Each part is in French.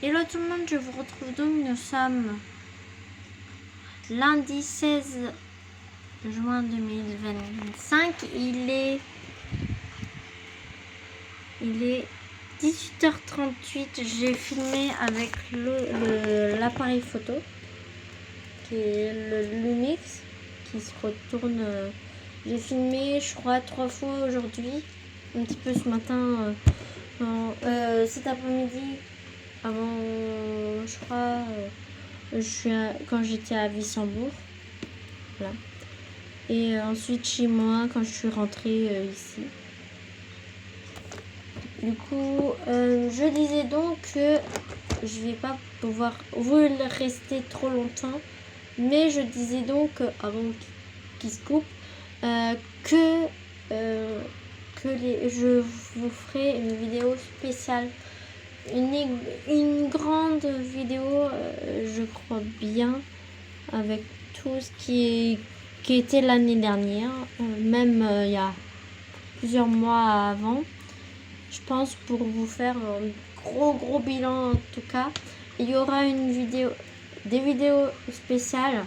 Hello tout le monde, je vous retrouve donc, nous sommes lundi 16 juin 2025, il est 18h38, j'ai filmé avec l'appareil photo, qui est le Lumix, qui se retourne, j'ai filmé je crois 3 fois aujourd'hui, un petit peu ce matin, cet après-midi, avant, je crois, quand j'étais à Wissembourg, voilà. Et ensuite chez moi quand je suis rentrée ici. Du coup, je disais donc que je vais pas pouvoir vous rester trop longtemps, mais je disais donc avant qu'il se coupe je vous ferai une vidéo spéciale. Une grande vidéo, je crois bien, avec tout ce qui était l'année dernière, même il y a plusieurs mois avant, je pense, pour vous faire un gros bilan en tout cas. Il y aura des vidéos spéciales.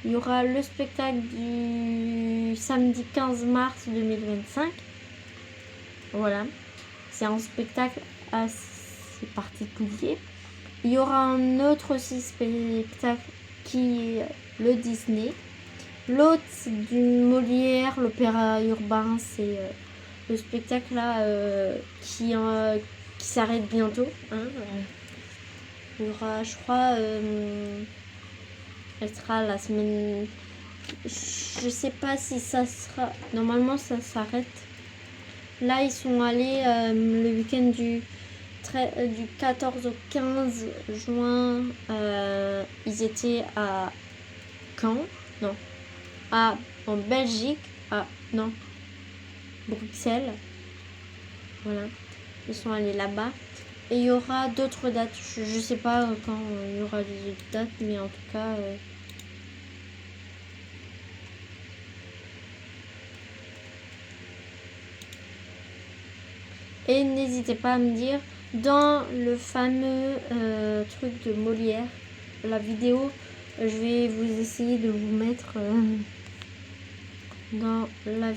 Il y aura le spectacle du samedi 15 mars 2025. Voilà. C'est un spectacle assez particulier. Il y aura un autre aussi spectacle qui est le Disney. L'autre, c'est du Molière, l'opéra urbain. C'est le spectacle là qui s'arrête bientôt. Hein. Il y aura, je crois, elle sera la semaine... Je sais pas si ça sera... Normalement, ça s'arrête. Là, ils sont allés le week-end du 14 au 15 juin. Ils étaient à Caen. Non. En Belgique. Non. Bruxelles. Voilà. Ils sont allés là-bas. Et il y aura d'autres dates. Je sais pas quand il y aura des autres dates. Mais en tout cas... Et n'hésitez pas à me dire, dans le fameux truc de Molière, la vidéo, je vais vous essayer de vous mettre dans la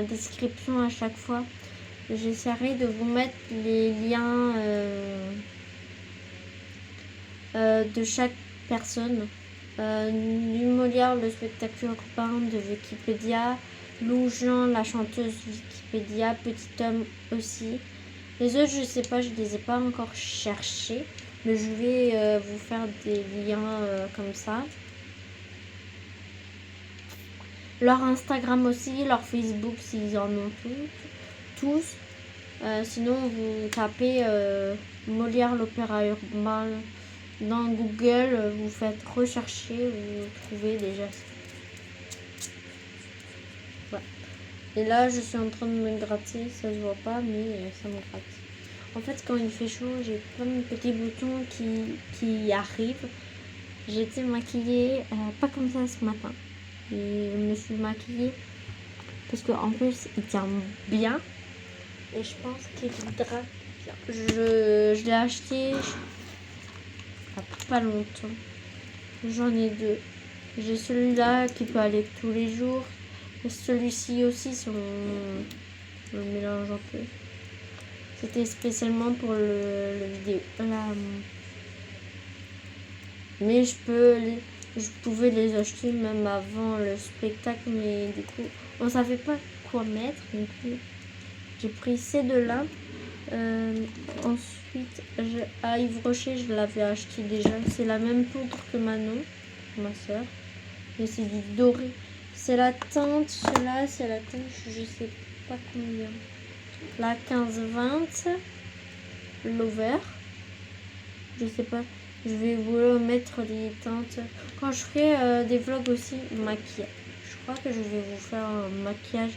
description à chaque fois. J'essaierai de vous mettre les liens de chaque personne. Du Molière, le spectacle urbain de Wikipédia. Lou Jean, la chanteuse Wikipédia, Petit Homme aussi. Les autres, je sais pas, je les ai pas encore cherchés, mais je vais vous faire des liens comme ça. Leur Instagram aussi, leur Facebook s'ils en ont tous. Sinon, vous tapez Molière l'opéra urbain dans Google, vous faites rechercher, vous trouvez déjà. Voilà. Et là, je suis en train de me gratter, ça se voit pas, mais ça me gratte. En fait, quand il fait chaud, j'ai plein de petits boutons qui arrivent. J'ai été maquillée, pas comme ça ce matin. Et je me suis maquillée parce qu'en plus, il tient bien. Et je pense qu'il hydrate bien. Je l'ai acheté il n'y a pas longtemps. J'en ai deux. J'ai celui-là qui peut aller tous les jours. Et celui-ci aussi, si on le mélange un peu. C'était spécialement pour le vidéo. Mais je pouvais les acheter même avant le spectacle, mais du coup, on savait pas quoi mettre. Du coup, j'ai pris ces deux-là. Ensuite, à Yves Rocher, je l'avais acheté déjà. C'est la même poudre que Manon, ma soeur. Mais c'est du doré. C'est la teinte, celle-là, c'est la teinte, je sais pas combien. La 15-20, l'over. Je sais pas. Je vais vous mettre les teintes. Quand je ferai des vlogs aussi, maquillage. Je crois que je vais vous faire un maquillage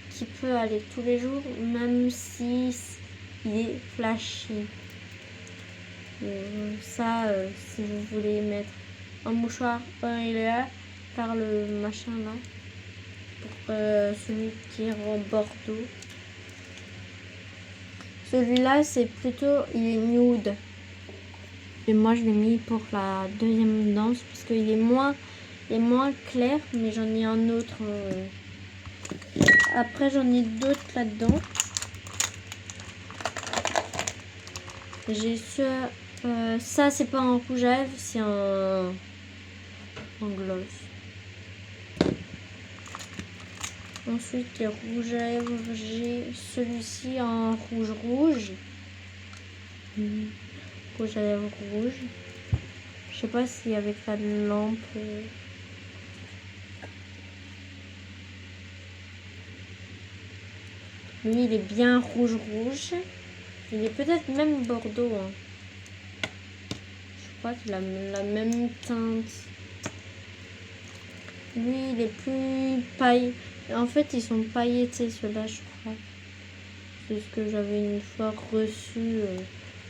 qui peut aller tous les jours, même si il est flashy. Ça, si vous voulez mettre un mouchoir, il est là, par le machin là. Pour celui qui est en Bordeaux. Celui-là, c'est plutôt, il est nude. Et moi, je l'ai mis pour la deuxième danse parce qu'il est moins clair, mais j'en ai un autre. Après, j'en ai d'autres là-dedans. J'ai ça, c'est pas un rouge à lèvres, c'est un gloss. Ensuite, les rouges à lèvres, j'ai celui-ci en rouge. Rouge à lèvres rouge. Je sais pas si avec la lampe. Lui, il est bien rouge. Il est peut-être même bordeaux. Hein. Je crois qu'il a la même teinte. Lui, il est plus paille. En fait, ils sont pailletés, ceux-là, je crois. C'est ce que j'avais une fois reçu.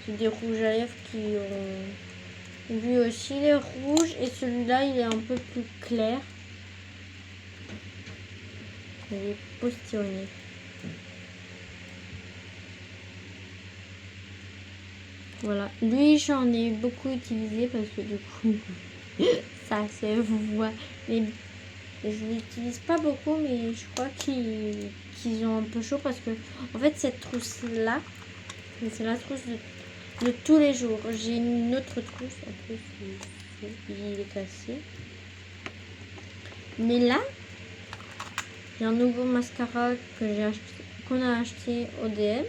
C'est des rouges à lèvres qui ont... Lui aussi, il est rouge. Et celui-là, il est un peu plus clair. Il est postillonné. Voilà. Lui, j'en ai beaucoup utilisé parce que du coup, ça se voit. Mais je l'utilise pas beaucoup, mais je crois qu'ils ont un peu chaud parce que, en fait, cette trousse-là, c'est la trousse de tous les jours. J'ai une autre trousse, en plus, il est cassé. Mais là, j'ai un nouveau mascara qu'on a acheté au DM.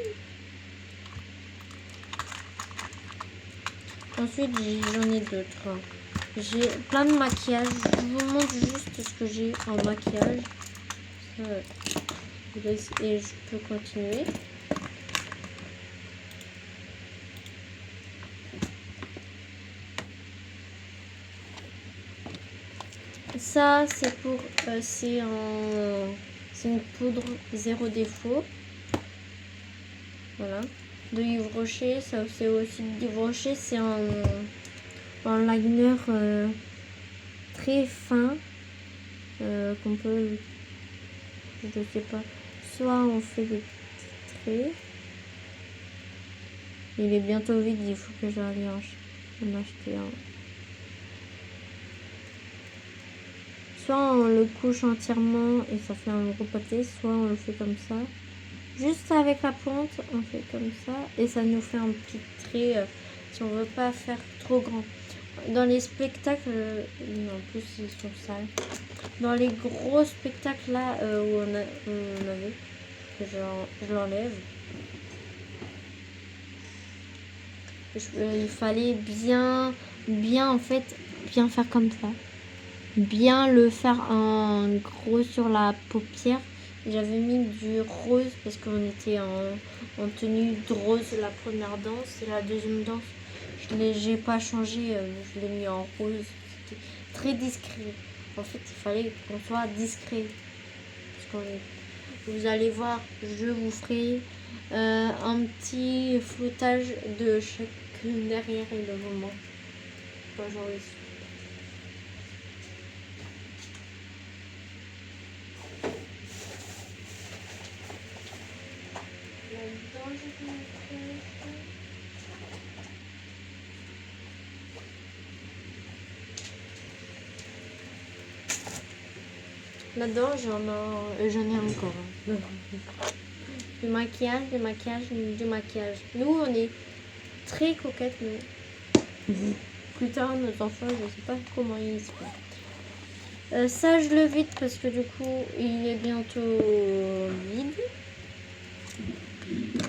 Ensuite, j'en ai d'autres. J'ai plein de maquillage. Je vous montre juste ce que j'ai en maquillage. Et je peux continuer. Ça, c'est pour... c'est une poudre zéro défaut. Voilà. De Yves Rocher. Ça, c'est aussi de Yves Rocher. C'est un liner très fin. Qu'on peut... Je sais pas. Soit on fait des petits traits. Il est bientôt vide. Il faut que j'aille en acheter un. Soit on le couche entièrement et ça fait un gros pâté, soit on le fait comme ça. Juste avec la pointe, on fait comme ça et ça nous fait un petit trait si on veut pas faire trop grand. Dans les spectacles, en plus ils sont sales. Dans les gros spectacles là où on avait, je l'enlève. Il fallait bien en fait, bien faire comme ça. Bien le faire en gros sur la paupière. J'avais mis du rose parce qu'on était en tenue de rose la première danse et la deuxième danse j'ai pas changé, je l'ai mis en rose. C'était très discret. En fait, il fallait qu'on soit discret. Parce que vous allez voir, je vous ferai un petit floutage de chaque derrière et le moment. Quand j'enregistre. Là-dedans, j'en ai encore. Du maquillage. Nous, on est très coquettes, nous. Plus tard, nos enfants, je sais pas comment ils se font. Ça, je le vide parce que du coup, il est bientôt vide.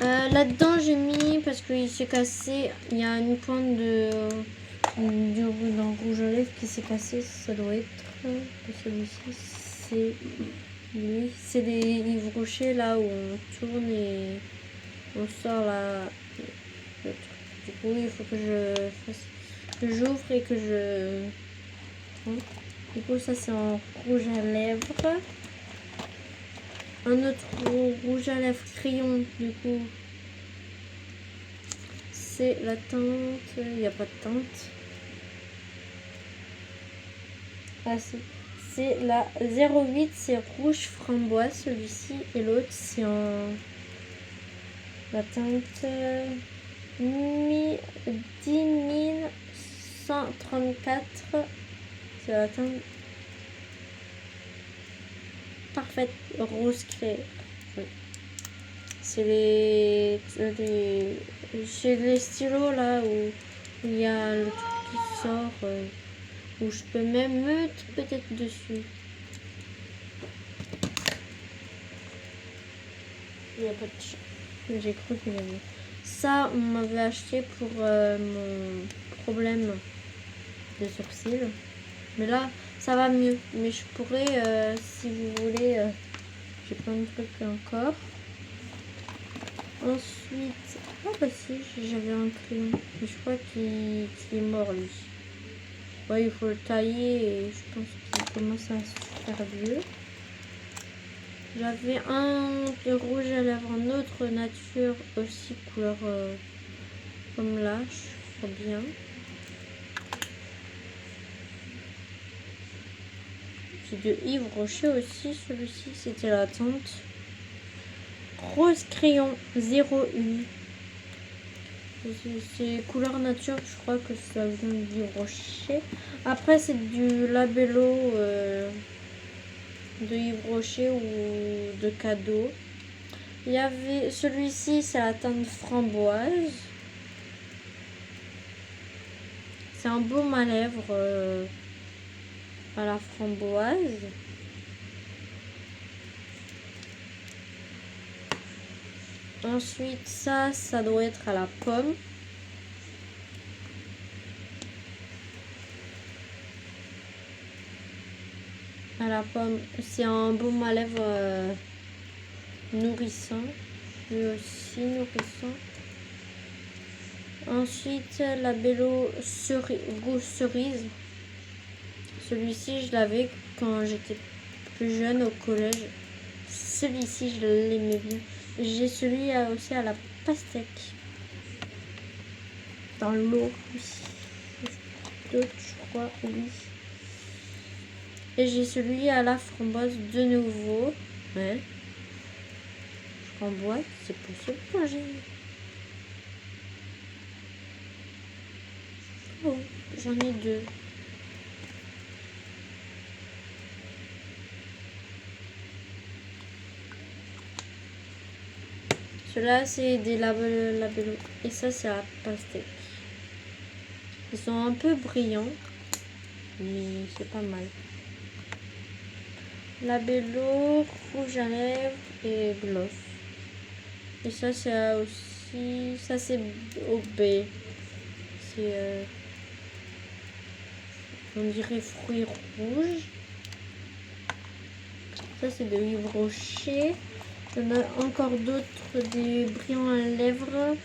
Là-dedans, j'ai mis, parce qu'il s'est cassé, il y a une pointe du rouge à lèvres qui s'est cassé. Ça doit être celui-ci. C'est lui. C'est des Yves Rocher là où on tourne et on sort là. Le truc. Du coup, il faut que j'ouvre et que je... Du coup, ça c'est en rouge à lèvres. Un autre rouge à lèvres crayon, du coup. C'est la teinte. Il n'y a pas de teinte. Ah, c'est la 08, c'est rouge framboise celui-ci. Et l'autre, c'est en La teinte 10 134. C'est la teinte parfaite rose clair. C'est les stylos là où il y a le truc qui sort, où je peux même mettre peut-être dessus. Il n'y a pas de chat. J'ai cru qu'il y avait. Ça, on m'avait acheté pour mon problème de sourcils. Mais là, ça va mieux. Mais je pourrais, si vous voulez, j'ai plein de trucs encore. Ensuite, ah bah si, j'avais un crayon. Mais je crois qu'il est mort lui. Ouais, il faut le tailler et je pense qu'il commence à se faire vieux. J'avais un rouge à lèvres en autre nature aussi, couleur comme là, je crois bien. C'est de Yves Rocher aussi, celui-ci, c'était la teinte. Rose crayon 01. C'est couleur nature, je crois que ça vient d'Yves Rocher. Après, c'est du labello de Yves Rocher ou de cadeau. Il y avait celui-ci, c'est la teinte framboise. C'est un baume à lèvres à la framboise. Ensuite, ça doit être à la pomme. À la pomme, c'est un baume à lèvres nourrissant. Lui aussi nourrissant. Ensuite, labello goût cerise. Celui-ci, je l'avais quand j'étais plus jeune au collège. Celui-ci, je l'aimais bien. J'ai celui aussi à la pastèque. Dans l'eau, oui. D'autres, je crois, oui. Et j'ai celui à la framboise de nouveau. Ouais. Framboise, c'est possible que j'ai. Oh, j'en ai deux. Ceux-là, c'est des labello. Et ça, c'est la pastèque. Ils sont un peu brillants. Mais c'est pas mal. Labello, rouge à lèvres et gloss. Et ça, c'est aussi... Ça, c'est au B. C'est... on dirait fruits rouges. Ça, c'est de Yves Rocher. Il y en a encore d'autres, des brillants à lèvres.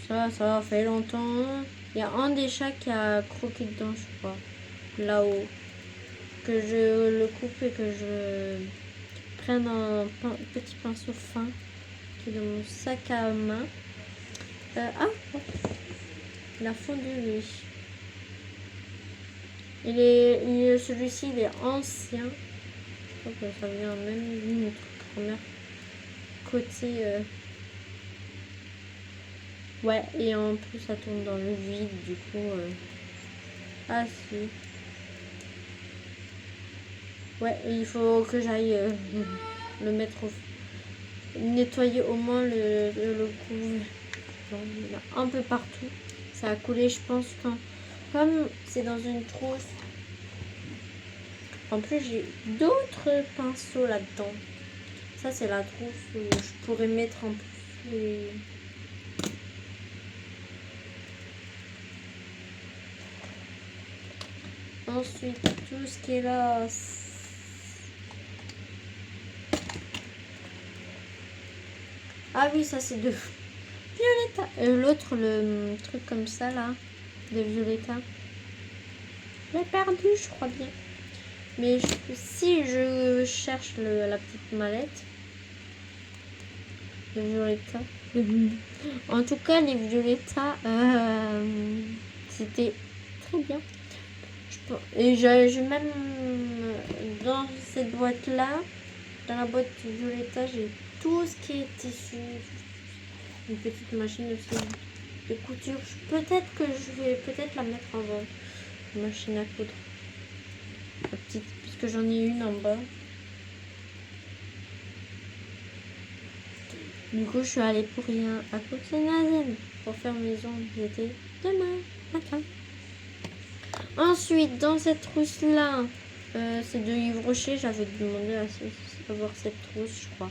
Ça fait longtemps. Il y a un des chats qui a croqué dedans, je crois. Là-haut. Que je le coupe et que je prenne un petit pinceau fin qui est dans mon sac à main. Il a fondu lui. Celui-ci, il est ancien. Je crois que ça vient même d'une première côté. Ouais, et en plus ça tombe dans le vide, du coup. Ah si. Ouais, il faut que j'aille le mettre nettoyer au moins le cou. Il y en a un peu partout. Ça a coulé, je pense, comme c'est dans une trousse. En plus, j'ai d'autres pinceaux là-dedans. Ça, c'est la trousse où je pourrais mettre en plus les... Ensuite, tout ce qui est là... Ah oui, ça, c'est de Violetta. L'autre, le truc comme ça, là, de Violetta. Je l'ai perdu, je crois bien. Mais si je cherche la petite mallette de Violetta. En tout cas, les Violetta, c'était très bien. Et j'ai même dans cette boîte-là, dans la boîte Violetta, j'ai tout ce qui est tissu. Une petite machine aussi de couture. Peut-être que je vais peut-être la mettre en vente. Une machine à coudre. La petite, puisque j'en ai une en bas. Du coup, je suis allée pour rien à côté Nazen pour faire mes ongles d'été demain matin. Ensuite, dans cette trousse-là, c'est de Yves Rocher. J'avais demandé à avoir cette trousse, je crois.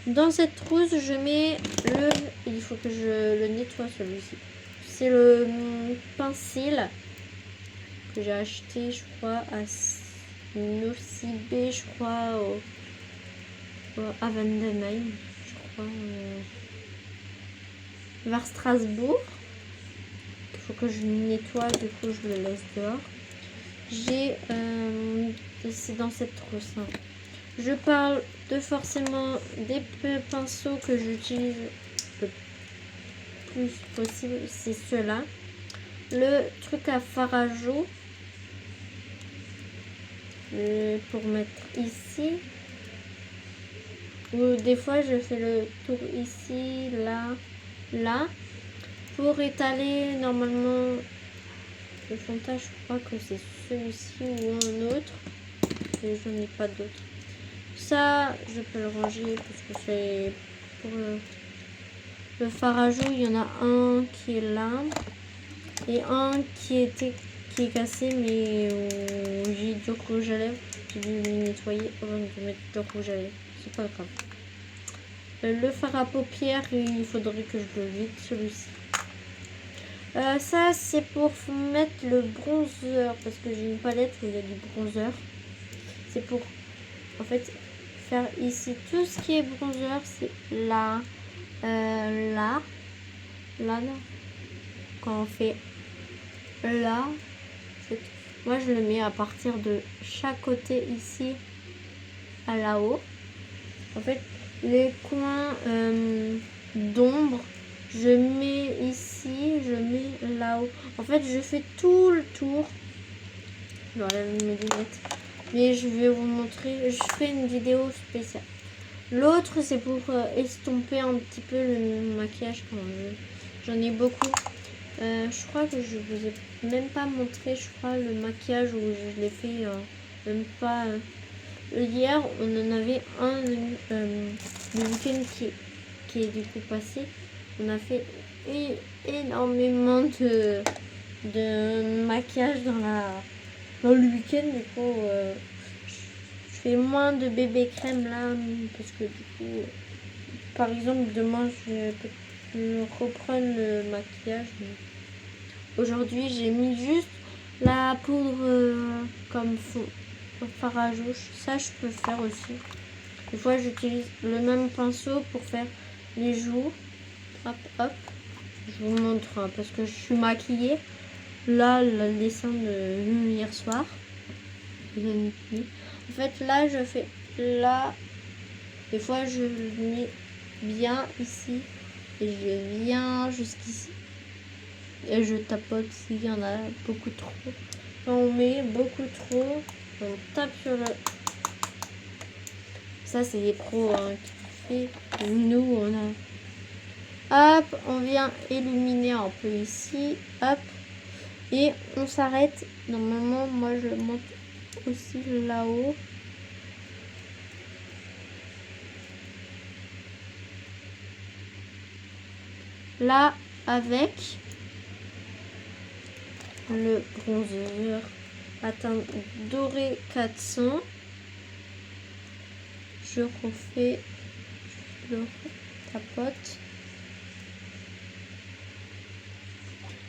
Dans cette trousse, je mets le... Il faut que je le nettoie, celui-ci. C'est le pincil que j'ai acheté, je crois, à Nocibé, je crois, à Vandenheim, je crois, vers Strasbourg. Il faut que je nettoie, du coup, je le laisse dehors. C'est dans cette trousse. Hein. Je parle de forcément des pinceaux que j'utilise le plus possible, c'est ceux-là. Le truc à Farajo pour mettre ici. Ou des fois je fais le tour ici, là, là. Pour étaler normalement le fond de teint, je crois que c'est celui-ci ou un autre. Et je n'en ai pas d'autre. Ça, je peux le ranger parce que c'est pour le Farajo. Il y en a un qui est là et un qui est cassé, mais j'ai du rouge à lèvres. J'ai dû le nettoyer avant de mettre du rouge à lèvres. C'est pas grave. Le fard à paupières, il faudrait que je le vide celui-ci. Ça, c'est pour mettre le bronzer parce que j'ai une palette où il y a du bronzer. C'est pour en fait faire ici tout ce qui est bronzer, c'est là, là, non. Quand on fait là, moi je le mets à partir de chaque côté ici à là-haut. En fait, les coins d'ombre, je mets ici, je mets là-haut. En fait, je fais tout le tour. Je vais enlever mes lunettes. Mais je vais vous montrer, je fais une vidéo spéciale. L'autre, c'est pour estomper un petit peu le maquillage quand j'en ai beaucoup. Je crois que je vous ai même pas montré, je crois, le maquillage où je l'ai fait, même pas... hier, on en avait un le week-end qui est du coup passé. On a fait énormément de maquillage dans le week-end. Du coup, je fais moins de bébé crème là parce que du coup, par exemple, demain je vais reprendre le maquillage. Aujourd'hui, j'ai mis juste la poudre comme fard à rouge. Ça, je peux faire aussi. Des fois, j'utilise le même pinceau pour faire les joues. Hop, hop. Je vous montre hein, parce que je suis maquillée. Là, le dessin de hier soir. En fait, là, je fais là. Des fois, je le mets bien ici. Et je viens jusqu'ici. Et je tapote s'il y en a beaucoup trop. Quand on met beaucoup trop, on tape sur le... Ça, c'est les pros hein, qui fait. Nous, on a... Hop, on vient illuminer un peu ici. Hop. Et on s'arrête. Normalement, moi, je le monte aussi là-haut. Là, avec le bronzer à teinte doré 400. Je refais le tapote.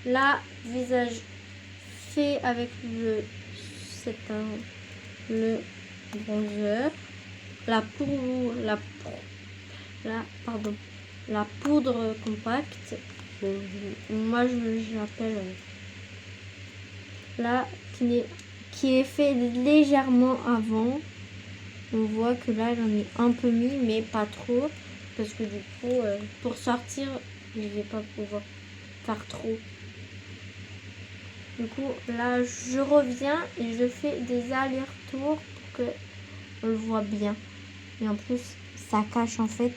Là, visage fait avec le bronzer. La poudre compacte. Moi, je l'appelle là, qui est fait légèrement avant. On voit que là, j'en ai un peu mis, mais pas trop. Parce que du coup, pour sortir, je vais pas pouvoir faire trop. Du coup, là, je reviens et je fais des allers-retours pour que on le voit bien. Et en plus, ça cache en fait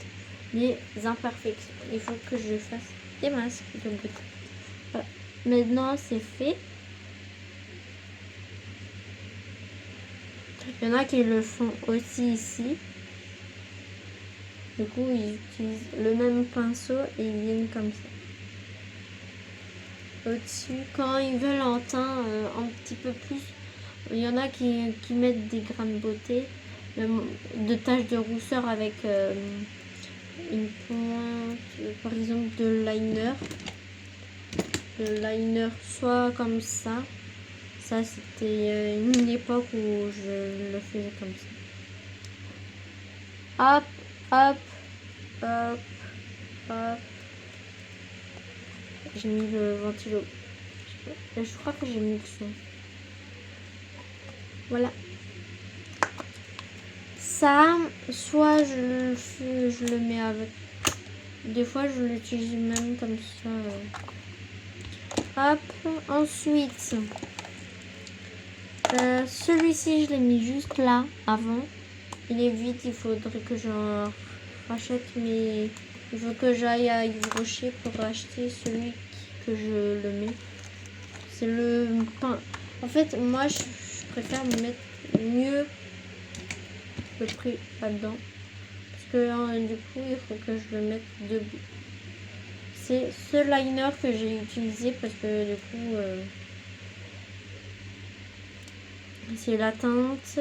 les imperfections. Il faut que je fasse des masques de beauté. Voilà. Maintenant c'est fait. Il y en a qui le font aussi ici. Du coup, ils utilisent le même pinceau et ils viennent comme ça. Au-dessus, quand ils veulent un teint un petit peu plus, il y en a qui mettent des grains de beauté, de taches de rousseur avec une pointe, par exemple de liner. Le liner soit comme ça. Ça, c'était une époque où je le faisais comme ça. Hop, hop, hop, hop. J'ai mis le ventilo. Je crois que j'ai mis le son. Voilà. Ça, soit je le mets avec. Des fois, je l'utilise même comme ça. Hop. Ensuite, celui-ci, je l'ai mis juste là, avant. Il est vide, il faudrait que j'en rachète, mais il faut que j'aille à Yves Rocher pour acheter celui que je le mets. C'est le pain. En fait, moi, je préfère mettre mieux le prix là-dedans. Parce que du coup, il faut que je le mette debout. C'est ce liner que j'ai utilisé parce que du coup, c'est la teinte.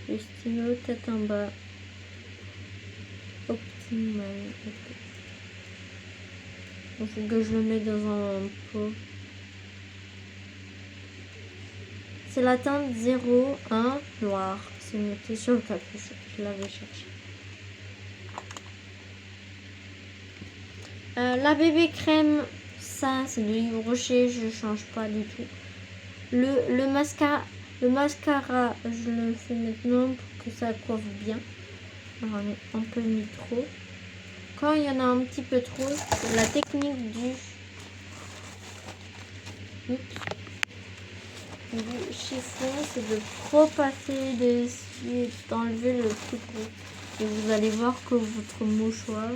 Le stylo tête en bas. Optimal. Okay. Il faut que je le mette dans un pot. C'est la teinte 01 noir. C'est noté sur le capuchon. Je l'avais cherché. La bébé crème, ça c'est de Yves Rocher. Je change pas du tout. Le mascara, je le fais maintenant pour que ça coiffe bien. Alors, on est un peu mis trop. Quand il y en a un petit peu trop, la technique du chiffon, c'est de trop passer dessus et d'enlever le plus gros. Et vous allez voir que votre mouchoir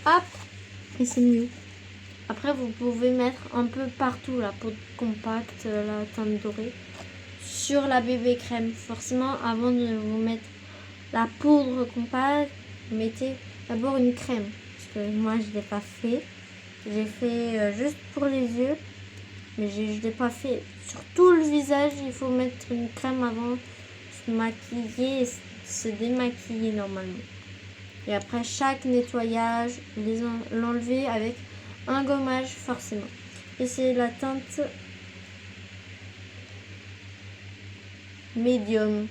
hop, et c'est mieux. Après, vous pouvez mettre un peu partout la poudre compacte, la teinte dorée sur la bébé crème. Forcément, avant de vous mettre la poudre compacte, vous mettez d'abord une crème. Parce que moi, je ne l'ai pas fait. J'ai fait juste pour les yeux. Mais je ne l'ai pas fait sur tout le visage. Il faut mettre une crème avant de se maquiller et se démaquiller normalement. Et après chaque nettoyage, l'enlever avec un gommage forcément. Et c'est la teinte médium.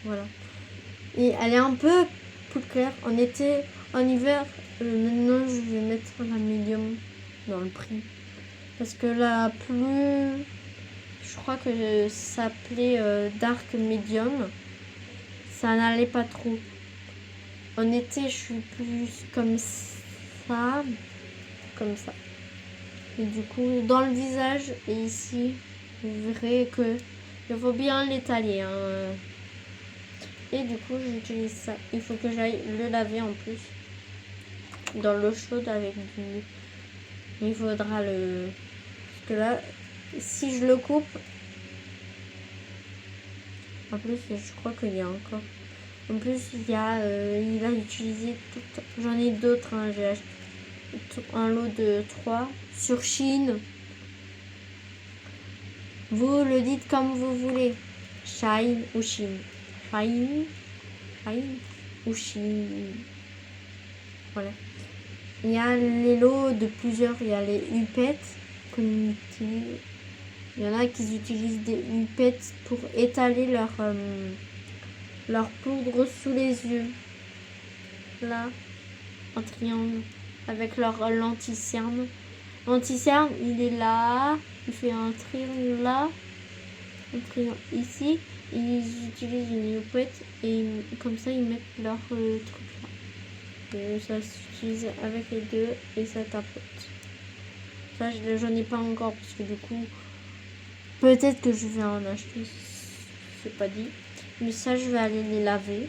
Voilà. Et elle est un peu plus claire. En été, en hiver, maintenant je vais mettre la médium dans le prix. Parce que la plus, je crois que ça s'appelait Dark Medium. Ça n'allait pas trop. En été, je suis plus comme ça. Comme ça. Et du coup, dans le visage et ici, vous verrez que il faut bien l'étaler. Hein. Et du coup, j'utilise ça. Il faut que j'aille le laver en plus. Dans l'eau chaude avec du... Il faudra le... Parce que là, si je le coupe... En plus, je crois qu'il y a encore... En plus, il a utilisé tout... J'en ai d'autres. Hein. J'ai acheté un lot de 3 sur Chine. Vous le dites comme vous voulez. Shine ou Chine. Shine ou Chine. Voilà. Il y a les lots de plusieurs. Il y a les hupettes qu'on utilise. Il y en a qui utilisent des hupettes pour étaler leur poudre sous les yeux. Là, en triangle. Avec leur lentille-cerne. Lentille-cerne, il est là. Il fait un triangle là. ici, ils utilisent une houppette et comme ça, ils mettent leur truc là. Et ça s'utilise avec les deux et ça tapote. Ça, j'en ai pas encore parce que du coup, peut-être que je vais en acheter. C'est pas dit. Mais ça, je vais aller les laver.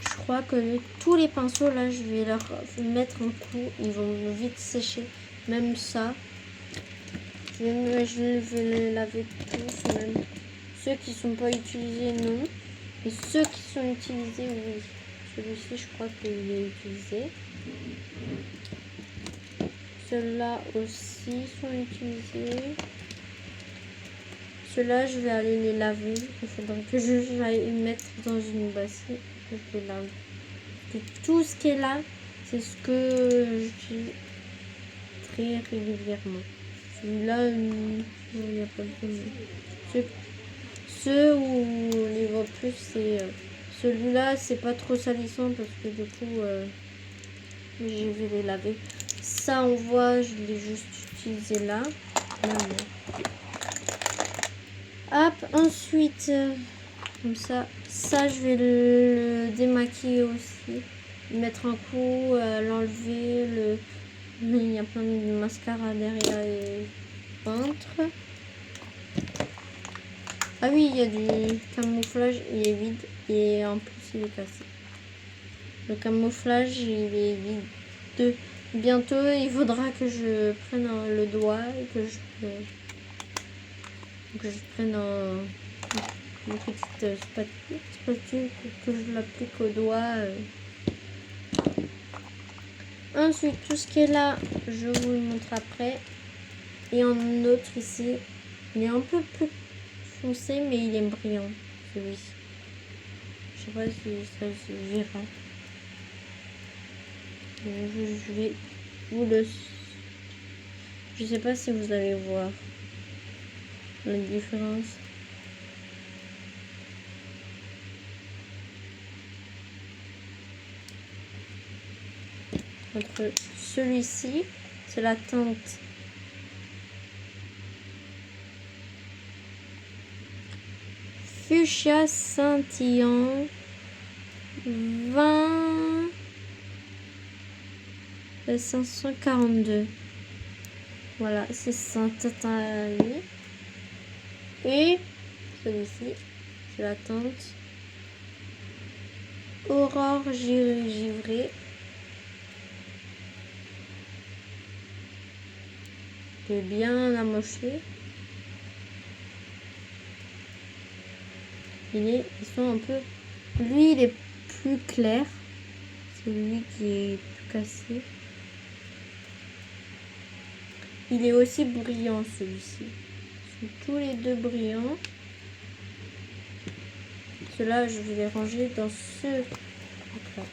Je crois que tous les pinceaux là, je vais leur mettre un coup. Ils vont vite sécher. Même ça. Je vais les laver tous, même ceux qui sont pas utilisés, non. Et ceux qui sont utilisés, oui. Celui-ci, je crois qu'il est utilisé. Ceux-là aussi sont utilisés. Ceux-là, je vais aller les laver. Il faudra que j'aille mettre dans une bassine. Que je les lave. Que tout ce qui est là, c'est ce que j'utilise très régulièrement. Celui-là, il n'y a pas de problème. Ceux où on les voit plus, c'est celui-là, c'est pas trop salissant parce que du coup, je vais les laver. Ça, on voit, je l'ai juste utilisé là. Hop, ensuite, comme ça, je vais le démaquiller aussi. Mettre un coup, l'enlever. Il y a plein de mascara derrière les ventres. Ah oui, il y a du camouflage, il est vide et en plus il est cassé. Le camouflage, il est vide. Bientôt, il faudra que je prenne le doigt et que je prenne une petite spatule que je l'applique au doigt. Ensuite, tout ce qui est là, je vous le montre après. Et un autre ici, il est un peu plus foncé, mais il est brillant, celui-ci. Je sais pas si ça se verra. Je vais vous le... Je sais pas si vous allez voir la différence. Entre celui-ci, c'est la teinte fuchsia scintillant 20 542. Voilà, c'est Saint-Tatali. Et celui-ci, c'est la teinte Aurore givrée. Je vais bien amocher. Ils sont un peu... Lui, il est plus clair. C'est lui qui est plus cassé. Il est aussi brillant, celui-ci. Ils sont tous les deux brillants. Ceux-là, je vais les ranger dans ce truc-là.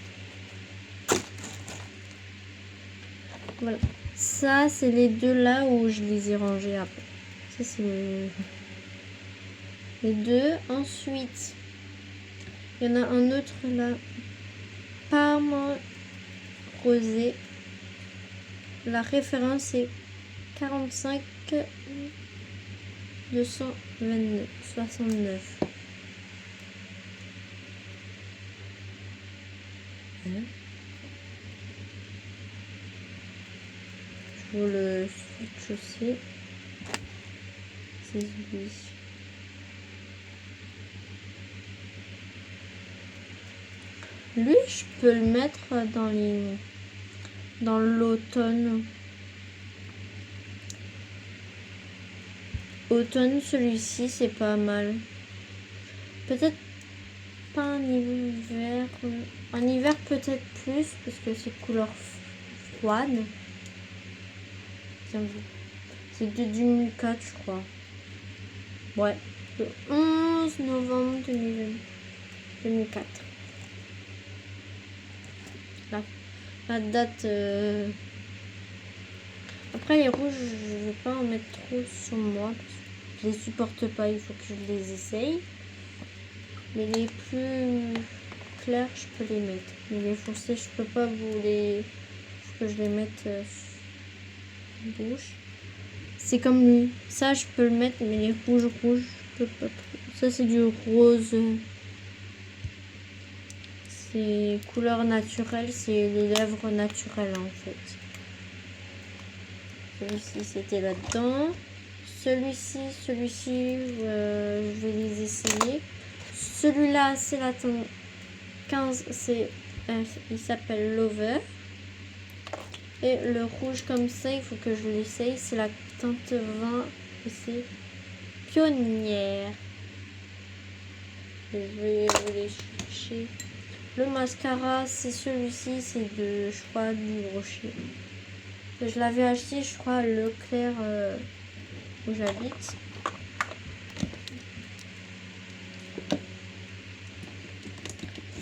Voilà. Ça, c'est les deux là où je les ai rangés après. Ça, c'est les deux. Ensuite, il y en a un autre là. Parme rosé. La référence est 45 229 69. Je vous le switch aussi. C'est lui. Lui, je peux le mettre dans l'automne. Automne, celui-ci, c'est pas mal. Peut-être pas en hiver. En hiver, peut-être plus, parce que c'est couleur froide. C'est de 2004, je crois. Ouais. Le 11 novembre 2004. La date... Après, les rouges, je ne vais pas en mettre trop sur moi. Je les supporte pas, il faut que je les essaye. Mais les plus clairs, je peux les mettre. Mais les foncés, je peux pas vous les... Il faut que je les mette en bouche. c'est comme lui. Ça, je peux le mettre, mais les rouges, je peux pas trop. Ça, c'est du rose. C'est couleur naturelle, c'est les lèvres naturelles en fait. Celui-ci, c'était là-dedans. Celui-ci, je vais les essayer. Celui-là, c'est la teinte 15, il s'appelle Lover. Et le rouge comme ça, il faut que je l'essaye. C'est la teinte 20 et c'est Pionnière. Je vais les chercher. Le mascara, c'est celui-ci, c'est de, je crois, du Rocher. Je l'avais acheté, je crois, à Leclerc où j'habite.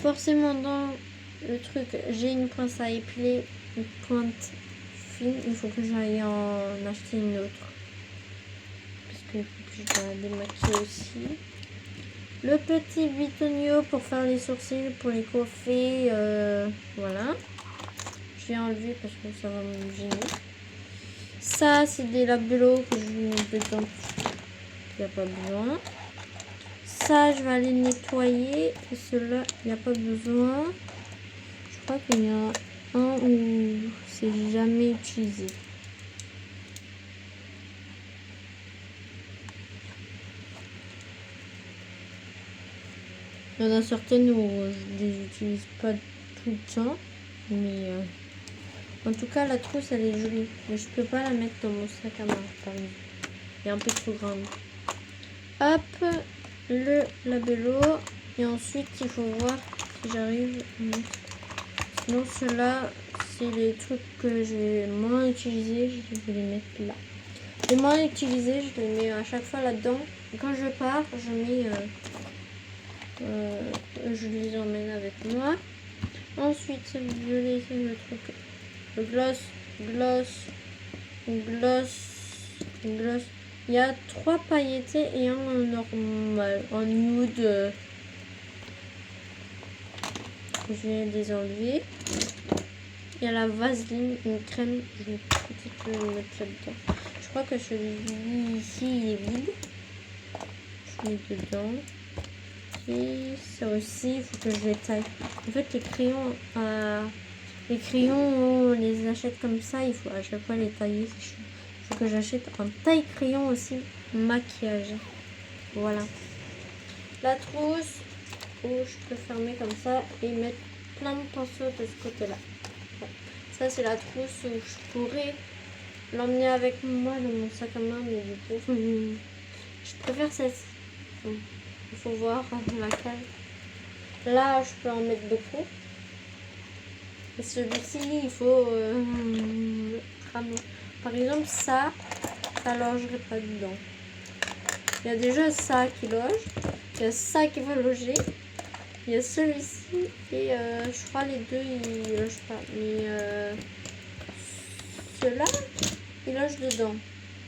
Forcément, dans le truc, j'ai une pince à épiler, une pointe fine. Il faut que j'aille en acheter une autre. Parce qu'il faut que je la démaquille aussi. Le petit bitonio pour faire les sourcils, pour les coiffer. Voilà. Je vais enlever parce que ça va me gêner. Ça, c'est des labelos que je vais mettre dedans. Il n'y a pas besoin. Ça, je vais aller nettoyer. Et ceux-là, il n'y a pas besoin. Je crois qu'il y en a un où c'est jamais utilisé. Il y en a certaines où je les utilise pas tout le temps. Mais en tout cas, la trousse, elle est jolie. Mais je peux pas la mettre dans mon sac à main, par exemple. Elle est un peu trop grande. Hop, le labello. Et ensuite, il faut voir si j'arrive. Sinon, ceux-là, c'est les trucs que j'ai moins utilisés. Je vais les mettre là. Les moins utilisés, je les mets à chaque fois là-dedans. Quand je pars, je les emmène avec moi. Ensuite, je laisse le truc. Le gloss. Il y a 3 pailletés et un normal, en nude. Je vais les enlever. Il y a la Vaseline, une crème. Je vais peut-être le mettre là-dedans. Je crois que celui-ci, il est vide. Je mets dedans. Et ça aussi, il faut que je les taille. En fait, les crayons, on les achète comme ça. Il faut à chaque fois les tailler. C'est chiant. Il faut que j'achète un taille-crayon aussi. Maquillage. Voilà. La trousse où je peux fermer comme ça et mettre plein de pinceaux de ce côté-là. Voilà. Ça, c'est la trousse où je pourrais l'emmener avec moi dans mon sac à main. Mais du coup, je préfère celle-ci. Il faut voir laquelle. Là, je peux en mettre beaucoup. Et celui-ci, il faut cramer. Par exemple, ça logerait pas dedans. Il y a déjà ça qui loge. Il y a ça qui va loger. Il y a celui-ci. Et je crois les deux, ils logent pas. Mais ceux-là, ils logent dedans.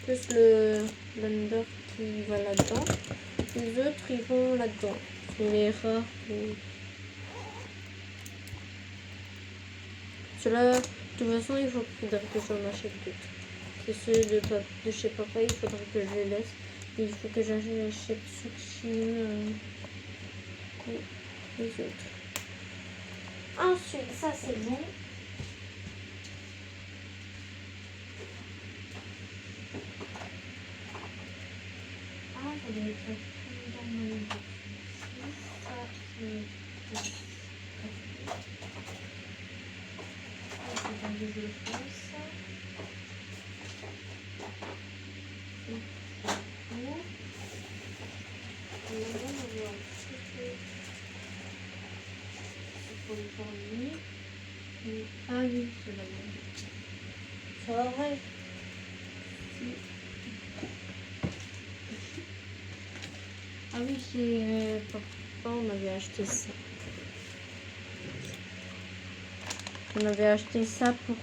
Plus le blender qui va là-dedans. Les autres, ils vont là-dedans. C'est les rares. Ceux-là, de toute façon, il faudrait que j'en achète d'autres. C'est ceux de chez papa, il faudrait que je les laisse. Et il faut que j'achète ceux-ci. Les autres. Ensuite, ça c'est bon. Ah, ça doit être dans mon box. Ça, c'est dans des éponges. Ah oui, c'est la même. Ça va vrai. Ah oui, c'est papa, on avait acheté ça. On avait acheté ça pour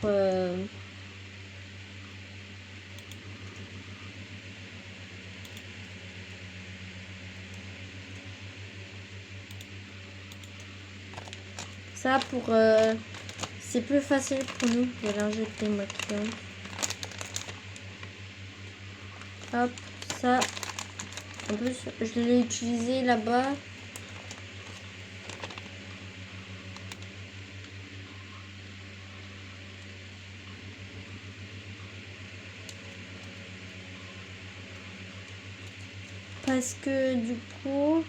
c'est plus facile pour nous de lingettes démaquillantes. Hop, ça. En plus, je l'ai utilisé là-bas. Parce que du coup...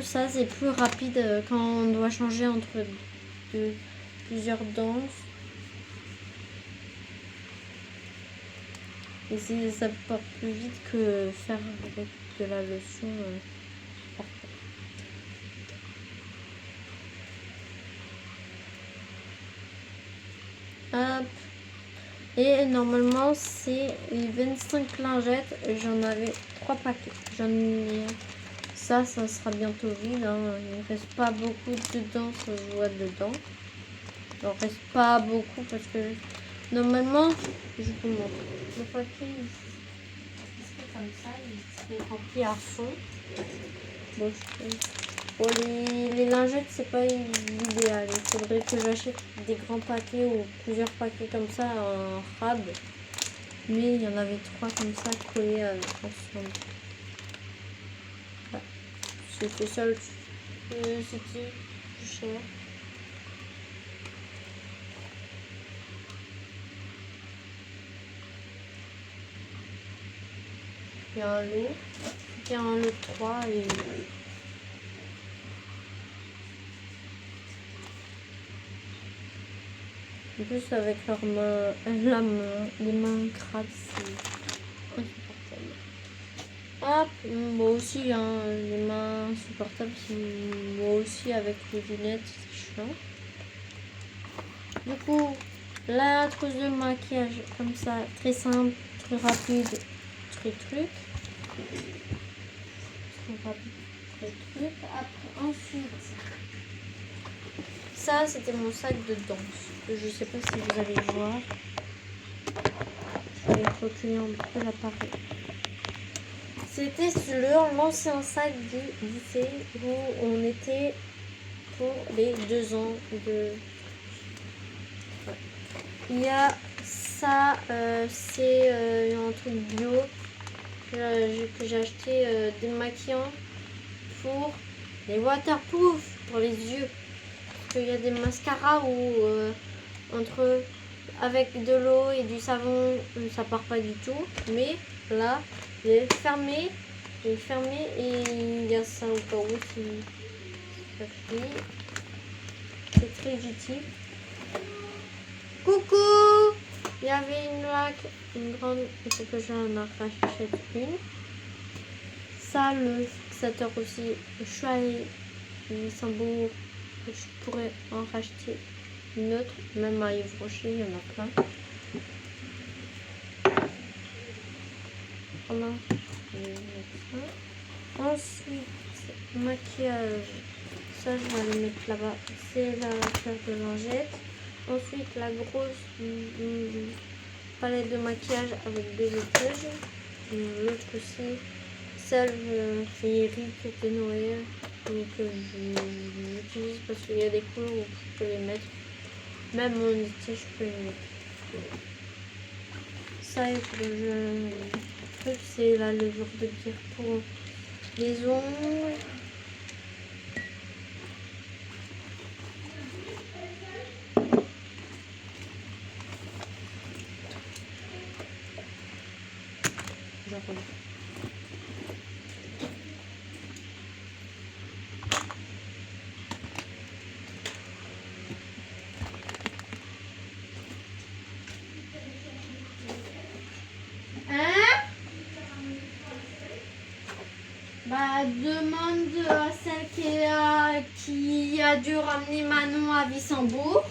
ça c'est plus rapide quand on doit changer entre plusieurs danses. Et ça part plus vite que faire avec de la leçon. Hop. Et normalement c'est les 25 lingettes. J'en avais 3 paquets. J'en ai... Ça sera bientôt vide. Hein. Il ne reste pas beaucoup dedans, ça se voit dedans. Il ne reste pas beaucoup parce que normalement, je vous montre. Le paquet, il serait comme ça, il serait rempli à fond. Bon, pour les lingettes, c'est pas l'idéal. Il faudrait que j'achète des grands paquets ou plusieurs paquets comme ça en rab. Mais il y en avait 3 comme ça collés ensemble. C'était ça, c'était plus cher. Il y a un lot. Il y a un lot 3 et... En plus avec leurs mains, les mains crades, c'est insupportable. Hop, moi aussi, hein, les mains insupportables, c'est moi aussi avec les lunettes, c'est chiant. Du coup, la trousse de maquillage, comme ça, très simple, très rapide, très truc. Très rapide, très truc. Après, ensuite, ça, c'était mon sac de danse. Je sais pas si vous allez voir. Je vais reculer un peu l'appareil. C'était sur l'ancien sac du lycée où on était pour les 2 ans de... Ouais. Il y a ça, c'est un truc bio que j'ai acheté démaquillant pour les waterproof, pour les yeux. Parce qu'il y a des mascaras où avec de l'eau et du savon, ça part pas du tout. Mais là, il est fermé. Et il y a ça au cas où si ça crie. C'est très utile. Coucou! Il y avait une laque, une grande, il faut que j'en rachète une. Ça, le fixateur aussi, le Choix Luxembourg, je pourrais en racheter une autre, même à Yves Rocher, il y en a plein. Voilà. Ensuite, maquillage, ça je vais le mettre là-bas, c'est la paire de lingettes. Ensuite, la grosse palette de maquillage avec des étages. L'autre aussi, celle féerique de Noël, que j'utilise parce qu'il y a des couleurs où je peux les mettre. Même en été, je peux les mettre. Ça, c'est la levure de cire pour les ongles. Demande à celle qui a dû ramener Manon à Wissembourg.